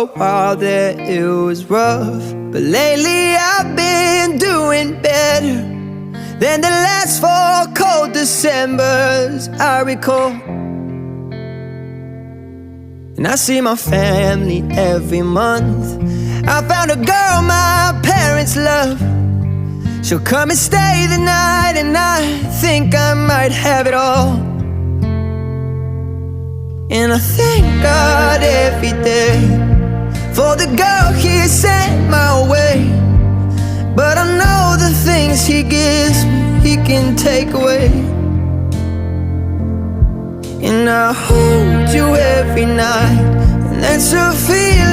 a while there it was rough, but lately I've been doing better than the last 4 cold Decembers I recall. And I see my family every month. I found a girl my parents love. She'll come and stay the night, and I think I might have it all. And I thank God every day for the girl He sent my way. But I know the things He gives me, He can take away. And I hold you every night, and that's a feeling